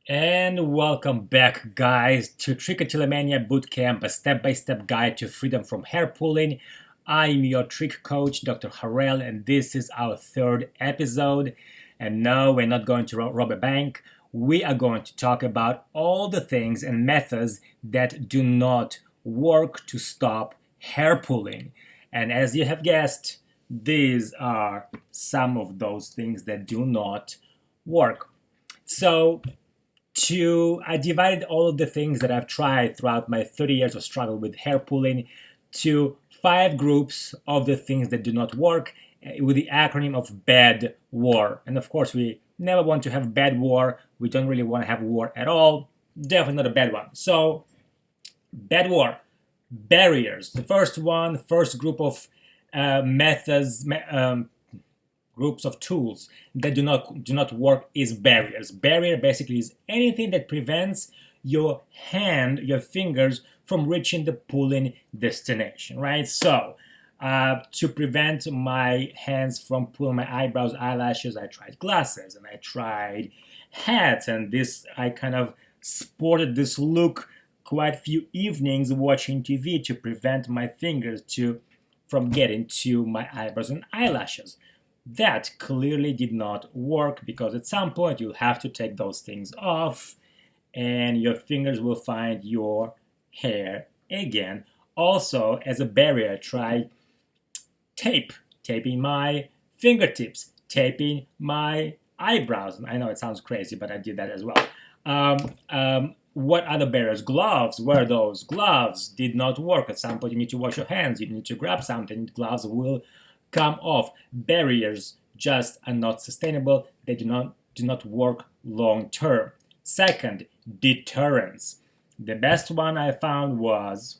And welcome back, guys, to Trichotillomania Bootcamp, a step-by-step guide to freedom from hair pulling. I'm your trick coach, Dr. Harrell, and this is our third episode. And no, we're not going to rob a bank. We are going to talk about all the things and methods that do not work to stop hair pulling. And as you have guessed, these are some of those things that do not work. So, I divided all of the things that I've tried throughout my 30 years of struggle with hair pulling to 5 groups of the things that do not work with the acronym of bad war. And of course, we never want to have bad war. We don't really want to have war at all. Definitely not a bad one. So, bad war, barriers. The first group of methods, groups of tools that do not work is barriers. Barrier basically is anything that prevents your fingers from reaching the pulling destination, right? So to prevent my hands from pulling my eyebrows, eyelashes, I tried glasses and I tried hats, and I kind of sported this look quite a few evenings watching TV to prevent my fingers from getting to my eyebrows and eyelashes. That clearly did not work because at some point you'll have to take those things off and your fingers will find your hair again. Also, as a barrier, try taping my fingertips, taping my eyebrows. I know it sounds crazy, but I did that as well. What other barriers? Gloves. Where are those? Gloves did not work. At some point, you need to wash your hands. You need to grab something. Gloves will come off. Barriers just are not sustainable. They do not work long term. Second, deterrence. The best one I found was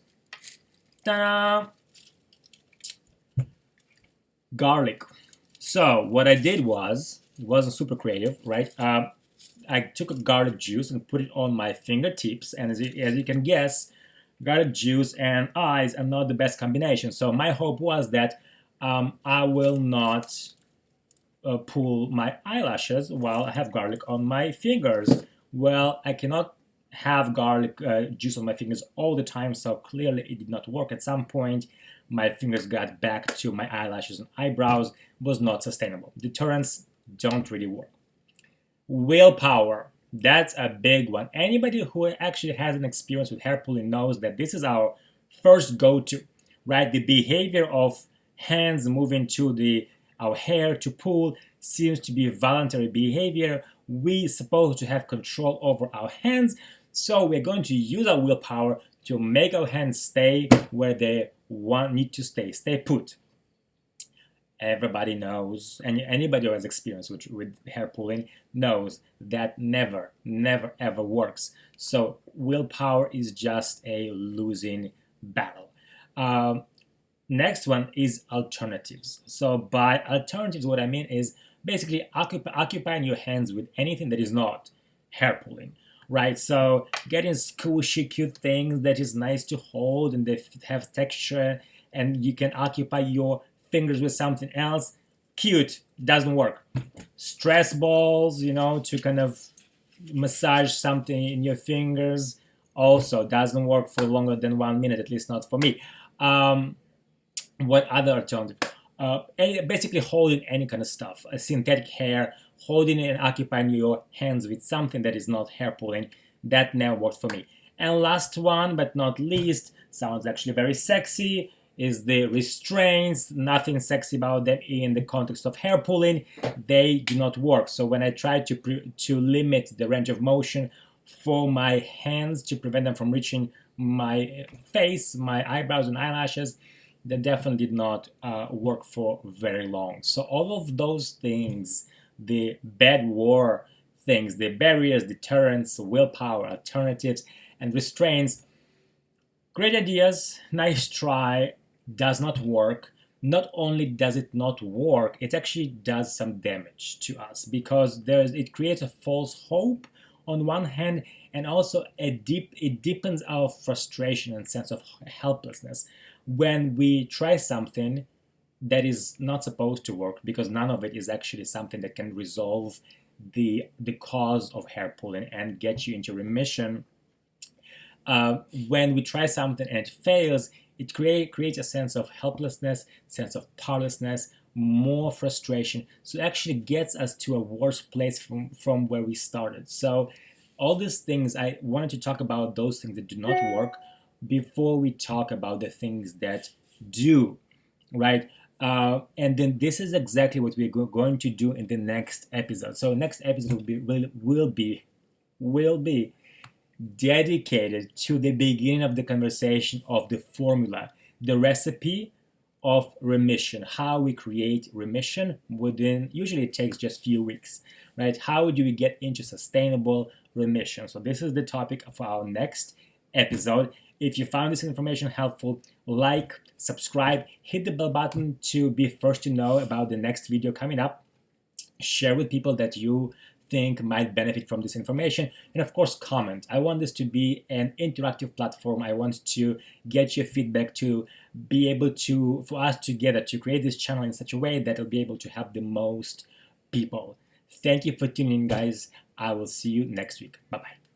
garlic. So what I did was, it wasn't super creative, right? I took a garlic juice and put it on my fingertips, and as you can guess, garlic juice and eyes are not the best combination. So my hope was that I will not pull my eyelashes while I have garlic on my fingers. Well, I cannot have garlic juice on my fingers all the time, so clearly it did not work. At some point, my fingers got back to my eyelashes and eyebrows. It was not sustainable. Deterrents don't really work. Willpower. That's a big one. Anybody who actually has an experience with hair pulling knows that this is our first go-to, right? The behavior of hands moving to our hair to pull seems to be a voluntary behavior. We're supposed to have control over our hands, so we're going to use our willpower to make our hands stay where they need to stay put. Everybody knows, and anybody who has experience with hair pulling knows that never ever works. So willpower is just a losing battle. Next one is alternatives. So by alternatives, what I mean is basically occupying your hands with anything that is not hair pulling, right? So getting squishy, cute things that is nice to hold and they have texture, and you can occupy your fingers with something else. Cute, doesn't work. Stress balls, to kind of massage something in your fingers, also doesn't work for longer than 1 minute, at least not for me. What other alternative? Basically holding any kind of stuff, a synthetic hair, holding and occupying your hands with something that is not hair pulling, that never worked for me. And last one, but not least, sounds actually very sexy, is the restraints. Nothing sexy about them in the context of hair pulling. They do not work. So when I try to limit the range of motion for my hands to prevent them from reaching my face, my eyebrows and eyelashes, that definitely did not work for very long. So all of those things, the bad war things, the barriers, deterrents, willpower, alternatives, and restraints, great ideas, nice try, does not work. Not only does it not work, it actually does some damage to us because it creates a false hope on one hand, and also it deepens our frustration and sense of helplessness when we try something that is not supposed to work, because none of it is actually something that can resolve the cause of hair pulling and get you into remission. When we try something and it fails, it creates a sense of helplessness, sense of powerlessness, more frustration. So it actually gets us to a worse place from where we started. So all these things, I wanted to talk about those things that do not work before we talk about the things that do, right? And then this is exactly what we're going to do in the next episode. So next episode will be dedicated to the beginning of the conversation of the formula, the recipe of remission, how we create remission within, usually it takes just few weeks, right? How do we get into sustainable remission? So this is the topic of our next episode. If you found this information helpful, like, subscribe, hit the bell button to be first to know about the next video coming up. Share with people that you think might benefit from this information, and of course comment. I want this to be an interactive platform. I want to get your feedback to be able to, for us together to create this channel in such a way that it'll be able to help the most people. Thank you for tuning in, guys. I will see you next week. Bye-bye.